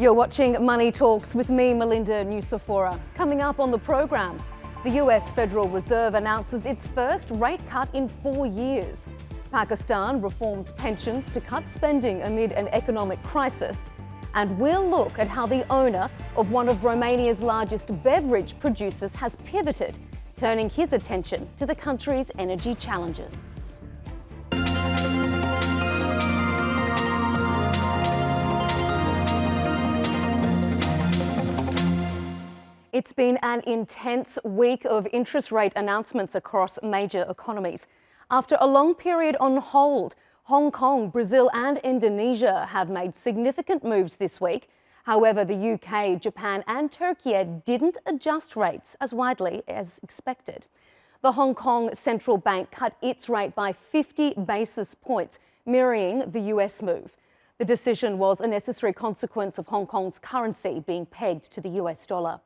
You're watching Money Talks with me, Melinda Nusafora. Coming up on the program, the US Federal Reserve announces its first rate cut in 4 years. Pakistan reforms pensions to cut spending amid an economic crisis. And we'll look at how the owner of one of Romania's largest beverage producers has pivoted, turning his attention to the country's energy challenges. It's been an intense week of interest rate announcements across major economies. After a long period on hold, Hong Kong, Brazil and Indonesia have made significant moves this week. However, the UK, Japan and Türkiye didn't adjust rates as widely as expected. The Hong Kong Central Bank cut its rate by 50 basis points, mirroring the US move. The decision was a necessary consequence of Hong Kong's currency being pegged to the US dollar.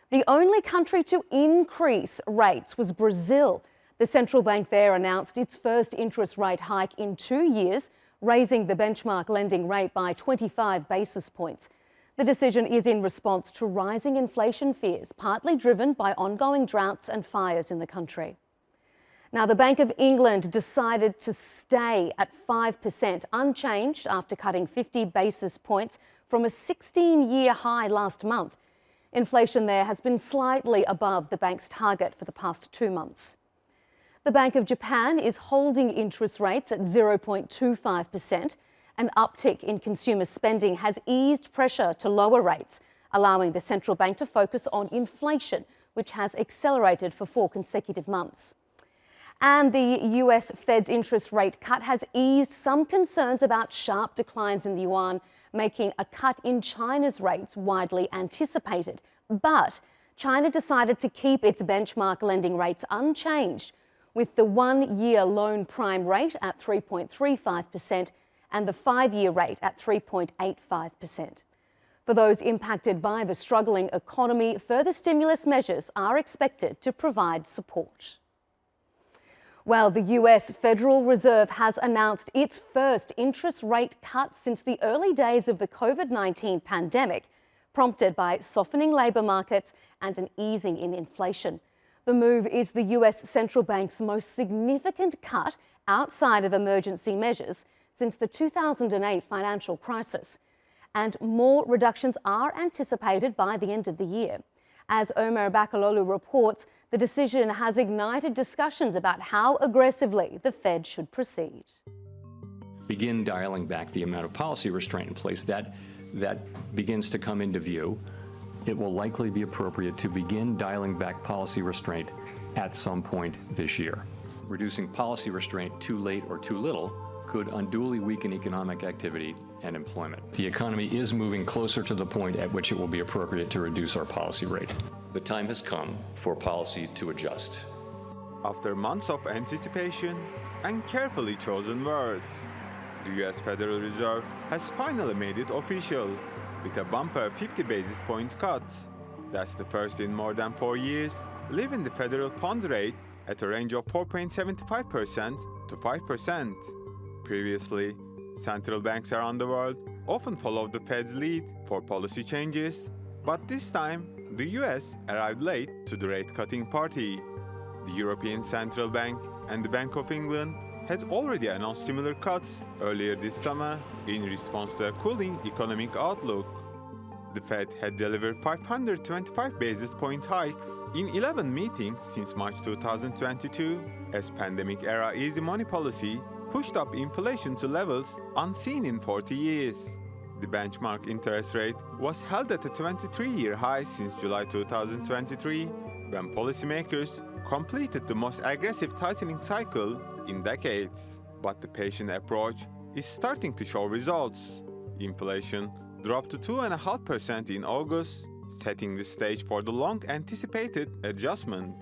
The only country to increase rates was Brazil. The central bank there announced its first interest rate hike in 2 years, raising the benchmark lending rate by 25 basis points. The decision is in response to rising inflation fears, partly driven by ongoing droughts and fires in the country. Now, the Bank of England decided to stay at 5%, unchanged after cutting 50 basis points from a 16-year high last month. Inflation there has been slightly above the bank's target for the past 2 months. The Bank of Japan is holding interest rates at 0.25%. An uptick in consumer spending has eased pressure to lower rates, allowing the central bank to focus on inflation, which has accelerated for 4 consecutive months. And the US Fed's interest rate cut has eased some concerns about sharp declines in the yuan, making a cut in China's rates widely anticipated. But China decided to keep its benchmark lending rates unchanged, with the 1-year loan prime rate at 3.35% and the 5-year rate at 3.85%. For those impacted by the struggling economy, further stimulus measures are expected to provide support. Well, the US Federal Reserve has announced its first interest rate cut since the early days of the COVID-19 pandemic, prompted by softening labour markets and an easing in inflation. The move is the US central bank's most significant cut outside of emergency measures since the 2008 financial crisis. And more reductions are anticipated by the end of the year. As Omer Bakalolu reports, the decision has ignited discussions about how aggressively the Fed should proceed. Begin dialing back the amount of policy restraint in place that begins to come into view. It will likely be appropriate to begin dialing back policy restraint at some point this year. Reducing policy restraint too late or too little could unduly weaken economic activity and employment. The economy is moving closer to the point at which it will be appropriate to reduce our policy rate. The time has come for policy to adjust. After months of anticipation and carefully chosen words, the US Federal Reserve has finally made it official with a bumper 50 basis points cut. That's the first in more than 4 years, leaving the federal funds rate at a range of 4.75% to 5%. Previously, central banks around the world often followed the Fed's lead for policy changes, but this time, the US arrived late to the rate-cutting party. The European Central Bank and the Bank of England had already announced similar cuts earlier this summer in response to a cooling economic outlook. The Fed had delivered 525 basis point hikes in 11 meetings since March 2022, as pandemic-era easy money policy pushed up inflation to levels unseen in 40 years. The benchmark interest rate was held at a 23-year high since July 2023, when policymakers completed the most aggressive tightening cycle in decades. But the patient approach is starting to show results. Inflation dropped to 2.5% in August, setting the stage for the long-anticipated adjustment.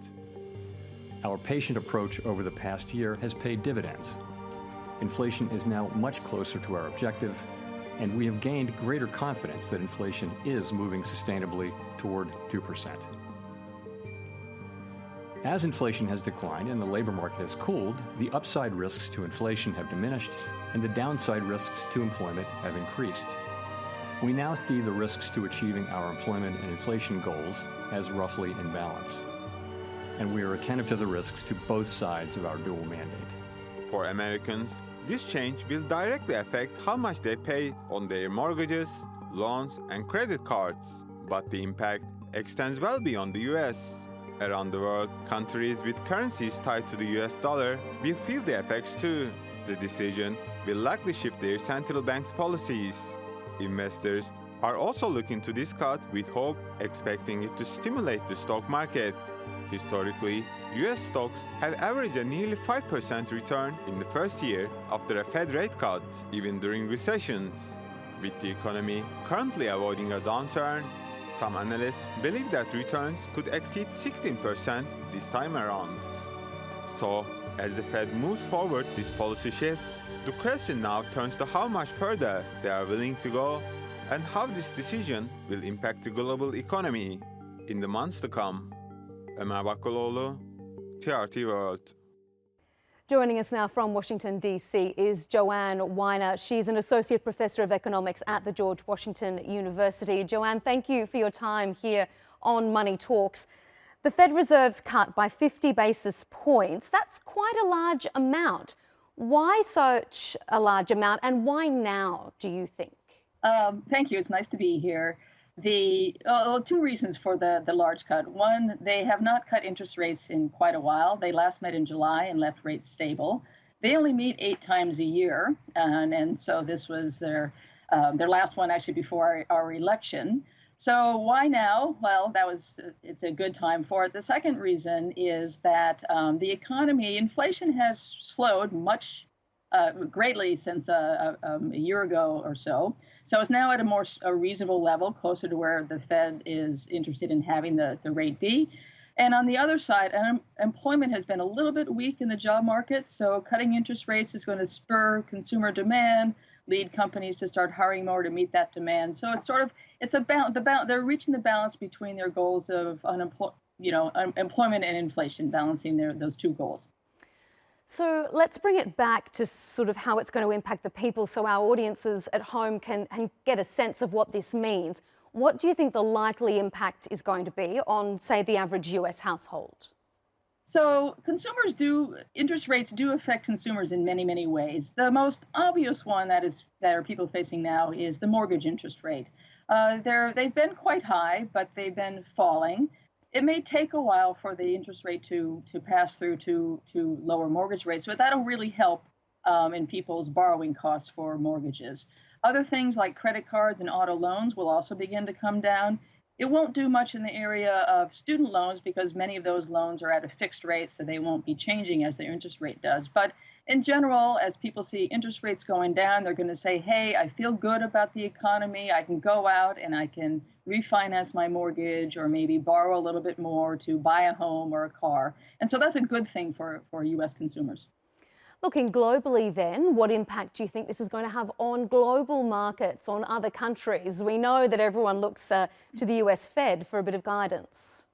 Our patient approach over the past year has paid dividends. Inflation is now much closer to our objective, and we have gained greater confidence that inflation is moving sustainably toward 2%. As inflation has declined and the labor market has cooled, the upside risks to inflation have diminished and the downside risks to employment have increased. We now see the risks to achieving our employment and inflation goals as roughly in balance. And we are attentive to the risks to both sides of our dual mandate. For Americans, this change will directly affect how much they pay on their mortgages, loans, and credit cards. But the impact extends well beyond the US. Around the world, countries with currencies tied to the US dollar will feel the effects too. The decision will likely shift their central bank's policies. Investors are also looking to this cut with hope, expecting it to stimulate the stock market. Historically, US stocks have averaged a nearly 5% return in the first year after a Fed rate cut, even during recessions. With the economy currently avoiding a downturn, some analysts believe that returns could exceed 16% this time around. So, as the Fed moves forward this policy shift, the question now turns to how much further they are willing to go and how this decision will impact the global economy in the months to come. Ömer Bakkaloğlu, TRT World. Joining us now from Washington DC is Joanne Winer. She's an associate professor of economics at the George Washington University. Joanne, thank you for your time here on Money Talks. The Fed Reserve's cut by 50 basis points. That's quite a large amount. Why such a large amount, and why now, do you think? Thank you. It's nice to be here. Two reasons for the large cut. One, they have not cut interest rates in quite a while. They last met in July and left rates stable. They only meet 8 times a year, and so this was their last one actually before our election. So why now? Well, it's a good time for it. The second reason is that the economy, inflation has slowed greatly since a year ago or so. So it's now at a reasonable level, closer to where the Fed is interested in having the rate be. And on the other side, employment has been a little bit weak in the job market. So cutting interest rates is going to spur consumer demand, lead companies to start hiring more to meet that demand. So they're reaching the balance between their goals of employment and inflation, balancing those two goals. So let's bring it back to sort of how it's going to impact the people so our audiences at home can get a sense of what this means. What do you think the likely impact is going to be on, say, the average US household? So interest rates do affect consumers in many, many ways. The most obvious one that are people facing now is the mortgage interest rate. They've been quite high, but they've been falling. It may take a while for the interest rate to pass through to lower mortgage rates, but that'll really help in people's borrowing costs for mortgages. Other things like credit cards and auto loans will also begin to come down. It won't do much in the area of student loans because many of those loans are at a fixed rate, so they won't be changing as their interest rate does. But in general, as people see interest rates going down, they're going to say, hey, I feel good about the economy. I can go out and I can refinance my mortgage or maybe borrow a little bit more to buy a home or a car. And so that's a good thing for U.S. consumers. Looking globally then, what impact do you think this is going to have on global markets, on other countries? We know that everyone looks to the US Fed for a bit of guidance.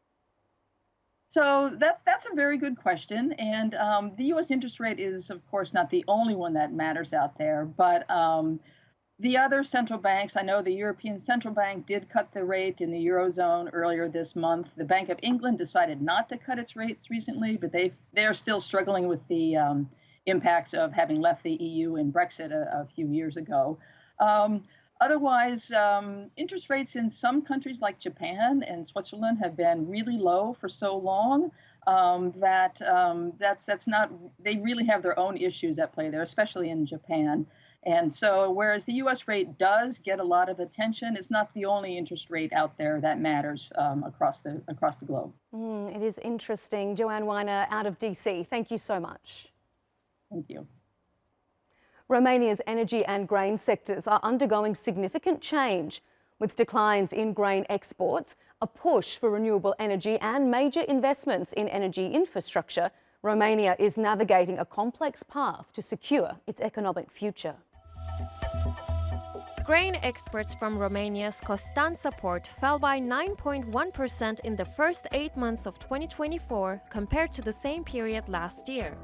So that's a very good question. And the U.S. interest rate is, of course, not the only one that matters out there. But the other central banks, I know the European Central Bank did cut the rate in the Eurozone earlier this month. The Bank of England decided not to cut its rates recently, but they're still struggling with the impacts of having left the EU and Brexit a few years ago. Otherwise, interest rates in some countries like Japan and Switzerland have been really low for so long they really have their own issues at play there, especially in Japan. And so whereas the U.S. rate does get a lot of attention, it's not the only interest rate out there that matters across the globe. It is interesting. Joanne Winer out of DC, thank you so much. Thank you. Romania's energy and grain sectors are undergoing significant change, with declines in grain exports, a push for renewable energy and major investments in energy infrastructure. Romania is navigating a complex path to secure its economic future. Grain exports from Romania's Constanța port fell by 9.1% in the first 8 months of 2024 compared to the same period last year.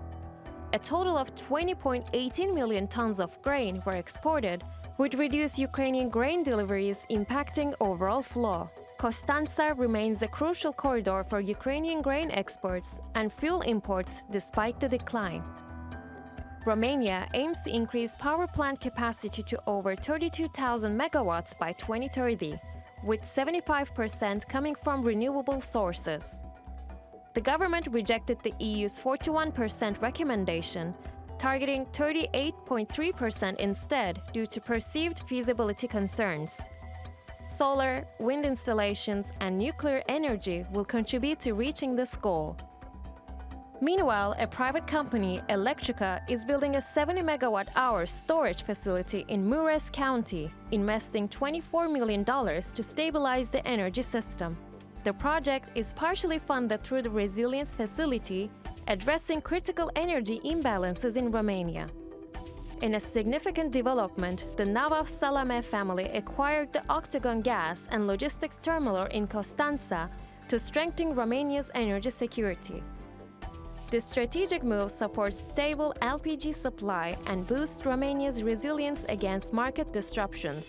A total of 20.18 million tons of grain were exported, which reduced Ukrainian grain deliveries, impacting overall flow. Constanța remains a crucial corridor for Ukrainian grain exports and fuel imports despite the decline. Romania aims to increase power plant capacity to over 32,000 megawatts by 2030, with 75% coming from renewable sources. The government rejected the EU's 41% recommendation, targeting 38.3% instead due to perceived feasibility concerns. Solar, wind installations, and nuclear energy will contribute to reaching this goal. Meanwhile, a private company, Electrica, is building a 70 megawatt-hour storage facility in Mureș County, investing $24 million to stabilize the energy system. The project is partially funded through the Resilience Facility, addressing critical energy imbalances in Romania. In a significant development, the Nawaf Salameh family acquired the Octogon Gas and Logistics Terminal in Constanța to strengthen Romania's energy security. This strategic move supports stable LPG supply and boosts Romania's resilience against market disruptions.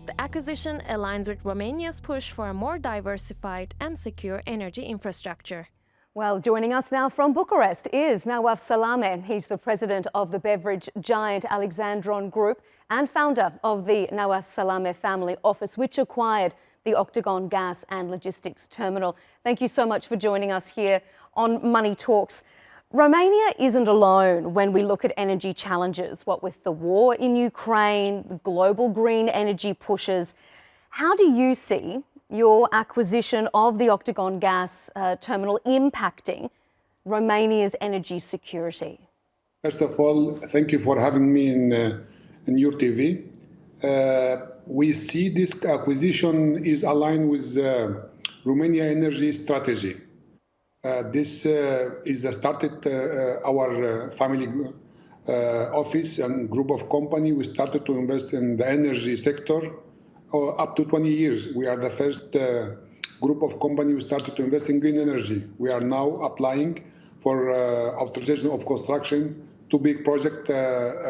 The acquisition aligns with Romania's push for a more diversified and secure energy infrastructure. Well, joining us now from Bucharest is Nawaf Salameh. He's the president of the beverage giant Alexandron Group and founder of the Nawaf Salameh family office, which acquired the Octogon Gas and Logistics Terminal. Thank you so much for joining us here on Money Talks. Romania isn't alone when we look at energy challenges, what with the war in Ukraine, the global green energy pushes. How do you see your acquisition of the Octogon Gas Terminal impacting Romania's energy security? First of all, thank you for having me in your TV. We see this acquisition is aligned with Romania energy strategy. This is started our family office and group of company. We started to invest in the energy sector up to 20 years. We are the first group of company who started to invest in green energy. We are now applying for authorization of construction to big project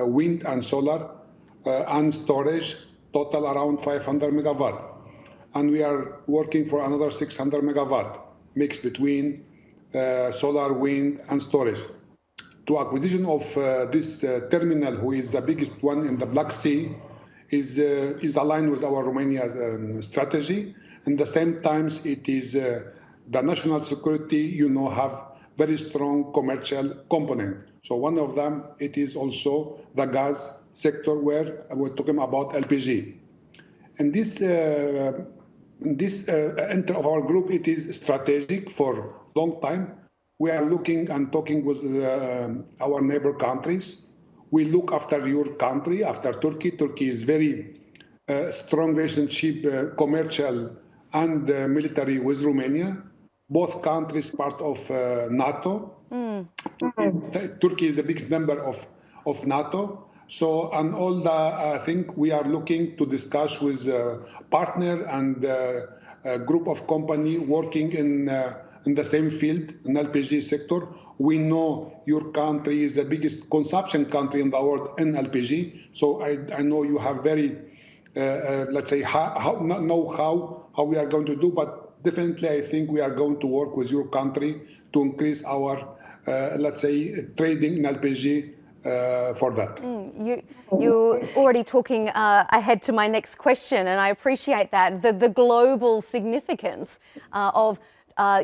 wind and solar and storage, total around 500 megawatt. And we are working for another 600 megawatt mix between solar, wind and storage. To acquisition of this terminal, who is the biggest one in the Black Sea, is aligned with our Romania strategy. And the same times, it is the national security, have very strong commercial component. So one of them, it is also the gas sector where we're talking about LPG. And this enter of our group, it is strategic for long time. We are looking and talking with our neighbor countries. We look after your country, after Turkey. Turkey is very strong relationship, commercial and military with Romania. Both countries part of NATO. Turkey is the biggest member of NATO. So, and all the, I think we are looking to discuss with partner and a group of company working in the same field, in LPG sector. We know your country is the biggest consumption country in the world in LPG. So I know you have very, let's say, how we are going to do, but definitely I think we are going to work with your country to increase our, let's say, trading in LPG for that. You're already talking ahead to my next question, and I appreciate that. The global significance of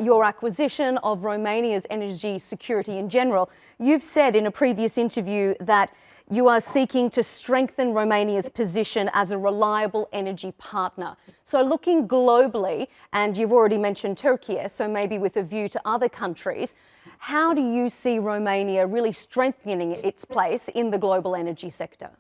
your acquisition of Romania's energy security in general. You've said in a previous interview that you are seeking to strengthen Romania's position as a reliable energy partner. So looking globally, and you've already mentioned Türkiye, so maybe with a view to other countries, how do you see Romania really strengthening its place in the global energy sector?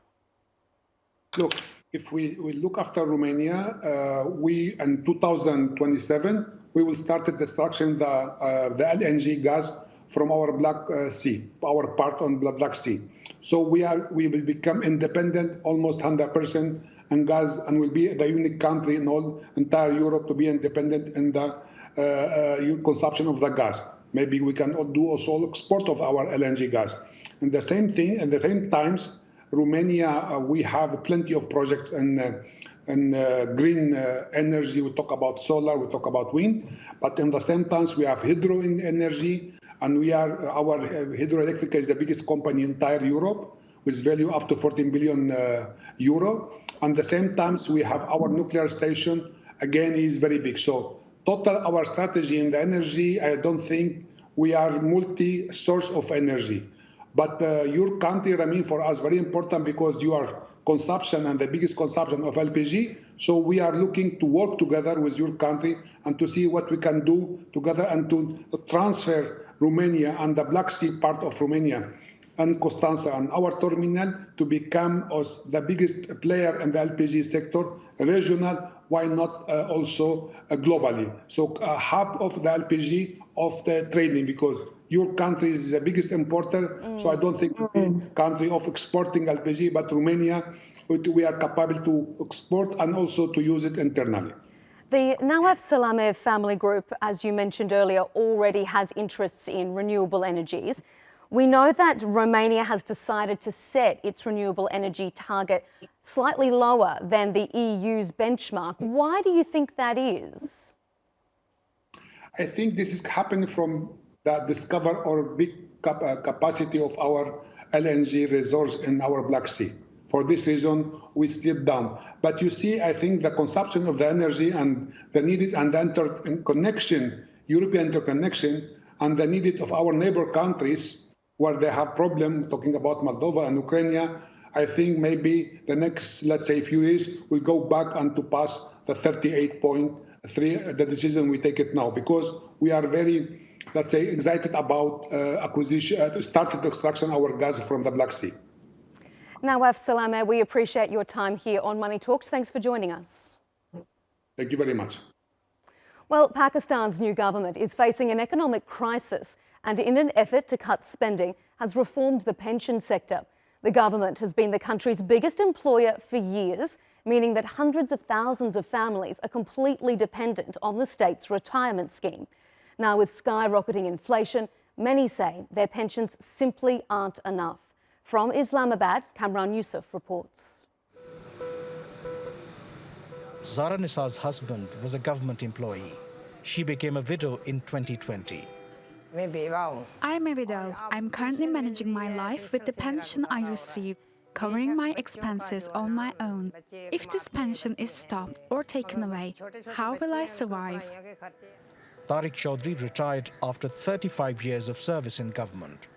Look, if we look after Romania, we in 2027, we will start the destruction the LNG gas from our Black Sea, our part on the Black Sea. So we will become independent, almost 100% in gas, and will be the unique country in all entire Europe to be independent in the consumption of the gas. maybe we can do also export of our LNG gas. And the same thing, at the same times, Romania, we have plenty of projects in green energy. We talk about solar, we talk about wind, but in the same times we have hydro energy, and our hydroelectric is the biggest company in entire Europe, with value up to 14 billion euro. And the same times we have our nuclear station, again, is very big. So total our strategy in the energy, I don't think we are multi-source of energy. But your country, for us, very important because you are consumption and the biggest consumption of LPG. So we are looking to work together with your country and to see what we can do together and to transfer Romania and the Black Sea part of Romania and Constanța and our terminal to become the biggest player in the LPG sector, regional, why not also globally. So half of the LPG of the trading, because your country is the biggest importer, so I don't think country of exporting LPG, but Romania, we are capable to export and also to use it internally. The Nawaf Salameh family group, as you mentioned earlier, already has interests in renewable energies. We know that Romania has decided to set its renewable energy target slightly lower than the EU's benchmark. Why do you think that is? I think this is happening from the discover or big capacity of our LNG resource in our Black Sea. For this reason, we slipped down. But you see, I think the consumption of the energy and the needed and the interconnection, European interconnection, and the needed of our neighbor countries where they have problem, talking about Moldova and Ukraine, I think maybe the next, let's say, few years, we'll go back and to pass the 38.3, the decision we take it now, because we are very, let's say, excited about started extraction our gas from the Black Sea. Nawaf Salameh, we appreciate your time here on Money Talks. Thanks for joining us. Thank you very much. Well, Pakistan's new government is facing an economic crisis and in an effort to cut spending has reformed the pension sector. The government has been the country's biggest employer for years, meaning that hundreds of thousands of families are completely dependent on the state's retirement scheme. Now, with skyrocketing inflation, many say their pensions simply aren't enough. From Islamabad, Kamran Yusuf reports. Zara Nisa's husband was a government employee. She became a widow in 2020. I am a widow. I'm currently managing my life with the pension I receive, covering my expenses on my own. If this pension is stopped or taken away, how will I survive? Tariq Chaudhry retired after 35 years of service in government.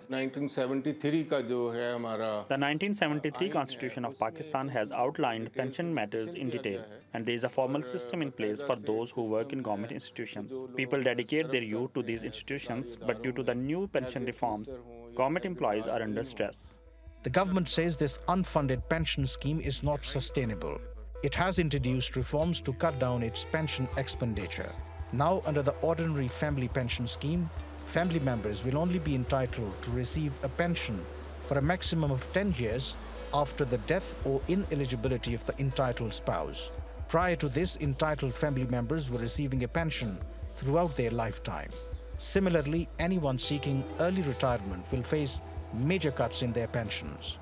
The 1973 Constitution of Pakistan has outlined pension matters in detail, and there is a formal system in place for those who work in government institutions. People dedicate their youth to these institutions, but due to the new pension reforms, government employees are under stress. The government says this unfunded pension scheme is not sustainable. It has introduced reforms to cut down its pension expenditure. Now, under the ordinary family pension scheme, family members will only be entitled to receive a pension for a maximum of 10 years after the death or ineligibility of the entitled spouse. Prior to this, entitled family members were receiving a pension throughout their lifetime. Similarly, anyone seeking early retirement will face major cuts in their pensions.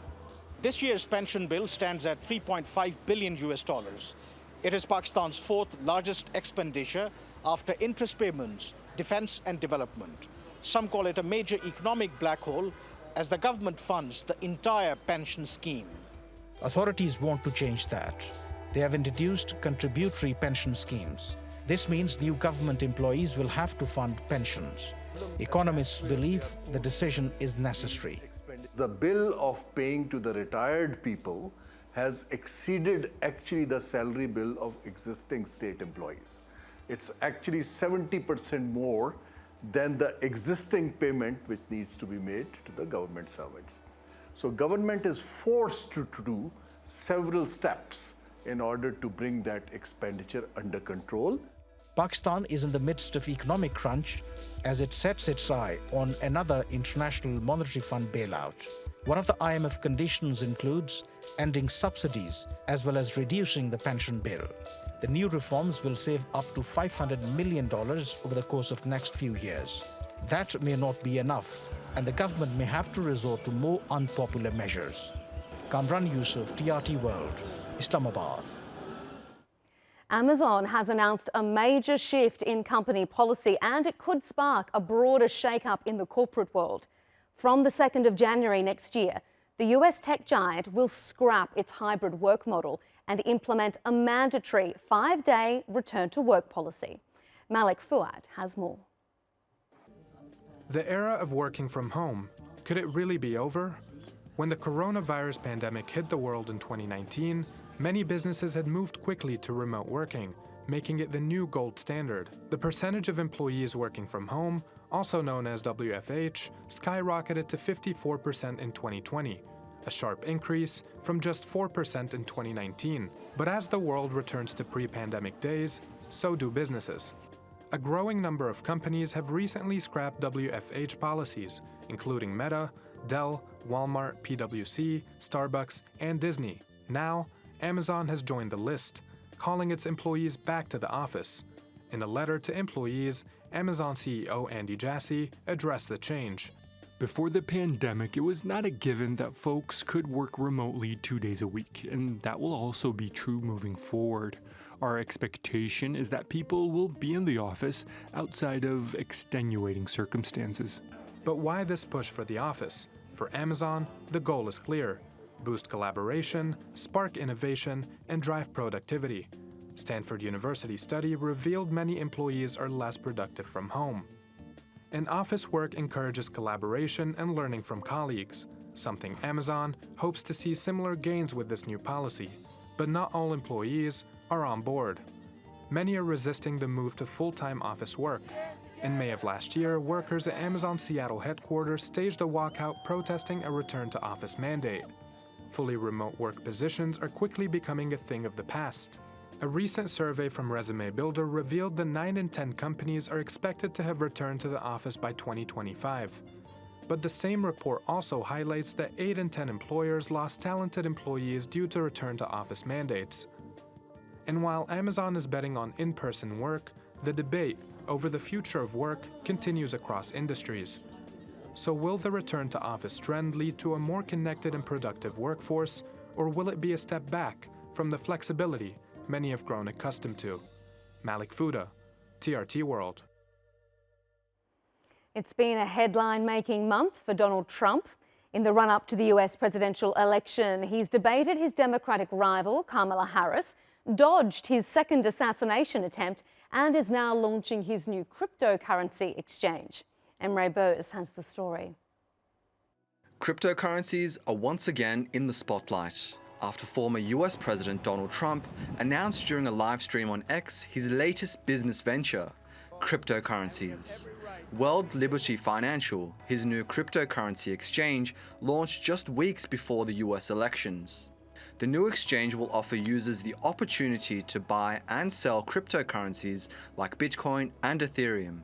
This year's pension bill stands at $3.5 billion. It is Pakistan's fourth largest expenditure after interest payments, defense and development. Some call it a major economic black hole as the government funds the entire pension scheme. Authorities want to change that. They have introduced contributory pension schemes. This means new government employees will have to fund pensions. Economists believe the decision is necessary. The bill of paying to the retired people has exceeded actually the salary bill of existing state employees. It's actually 70% more than the existing payment which needs to be made to the government servants. So government is forced to do several steps in order to bring that expenditure under control. Pakistan is in the midst of economic crunch as it sets its eye on another International Monetary Fund bailout. One of the IMF conditions includes ending subsidies as well as reducing the pension bill. The new reforms will save up to $500 million over the course of next few years. That may not be enough, and the government may have to resort to more unpopular measures. Kamran Yusuf, TRT World, Islamabad. Amazon has announced a major shift in company policy, and it could spark a broader shake-up in the corporate world. From the 2nd of January next year, the US tech giant will scrap its hybrid work model and implement a mandatory 5-day return-to-work policy. Malik Fuad has more. The era of working from home, could it really be over? When the coronavirus pandemic hit the world in 2019, many businesses had moved quickly to remote working, making it the new gold standard. The percentage of employees working from home, also known as WFH, skyrocketed to 54% in 2020, a sharp increase from just 4% in 2019. But as the world returns to pre-pandemic days, so do businesses. A growing number of companies have recently scrapped WFH policies, including Meta, Dell, Walmart, PwC, Starbucks, and Disney. Now, Amazon has joined the list, calling its employees back to the office. In a letter to employees, Amazon CEO Andy Jassy addressed the change. Before the pandemic, it was not a given that folks could work remotely 2 days a week, and that will also be true moving forward. Our expectation is that people will be in the office outside of extenuating circumstances. But why this push for the office? For Amazon, the goal is clear: boost collaboration, spark innovation, and drive productivity. Stanford University study revealed many employees are less productive from home. And office work encourages collaboration and learning from colleagues, something Amazon hopes to see similar gains with this new policy. But not all employees are on board. Many are resisting the move to full-time office work. In May of last year, workers at Amazon Seattle headquarters staged a walkout protesting a return-to-office mandate. Fully remote work positions are quickly becoming a thing of the past. A recent survey from Resume Builder revealed that 9 in 10 companies are expected to have returned to the office by 2025. But the same report also highlights that 8 in 10 employers lost talented employees due to return-to-office mandates. And while Amazon is betting on in-person work, the debate over the future of work continues across industries. So will the return-to-office trend lead to a more connected and productive workforce, or will it be a step back from the flexibility many have grown accustomed to? Malik Fuda, TRT World. It's been a headline-making month for Donald Trump. In the run-up to the US presidential election, he's debated his Democratic rival, Kamala Harris, dodged his second assassination attempt, and is now launching his new cryptocurrency exchange. Emre Bose has the story. Cryptocurrencies are once again in the spotlight after former US President Donald Trump announced during a live stream on X his latest business venture, cryptocurrencies. World Liberty Financial, his new cryptocurrency exchange, launched just weeks before the US elections. The new exchange will offer users the opportunity to buy and sell cryptocurrencies like Bitcoin and Ethereum.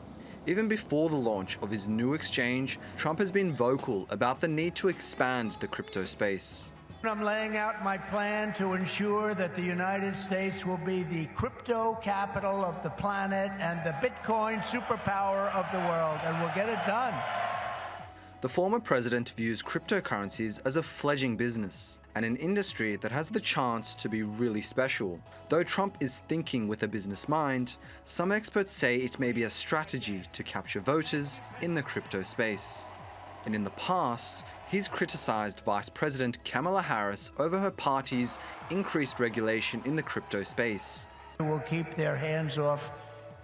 Even before the launch of his new exchange, Trump has been vocal about the need to expand the crypto space. I'm laying out my plan to ensure that the United States will be the crypto capital of the planet and the Bitcoin superpower of the world, and we'll get it done. The former president views cryptocurrencies as a fledgling business and an industry that has the chance to be really special. Though Trump is thinking with a business mind, some experts say it may be a strategy to capture voters in the crypto space. And in the past, he's criticized Vice President Kamala Harris over her party's increased regulation in the crypto space. We'll keep their hands off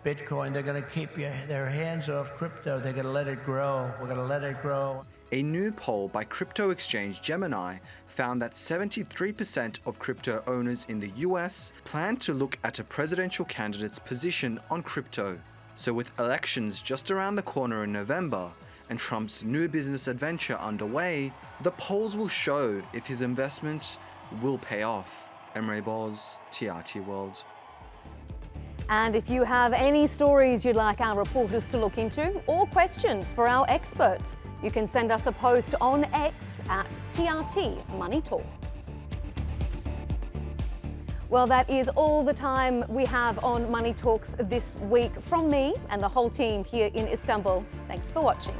Bitcoin. They're going to keep their hands off crypto. They're going to let it grow. We're going to let it grow. A new poll by crypto exchange Gemini found that 73% of crypto owners in the US plan to look at a presidential candidate's position on crypto. So with elections just around the corner in November and Trump's new business adventure underway, the polls will show if his investment will pay off. Emre Boz, TRT World. And if you have any stories you'd like our reporters to look into or questions for our experts, you can send us a post on X at TRT MoneyTalks. Well, that is all the time we have on Money Talks this week from me and the whole team here in Istanbul. Thanks for watching.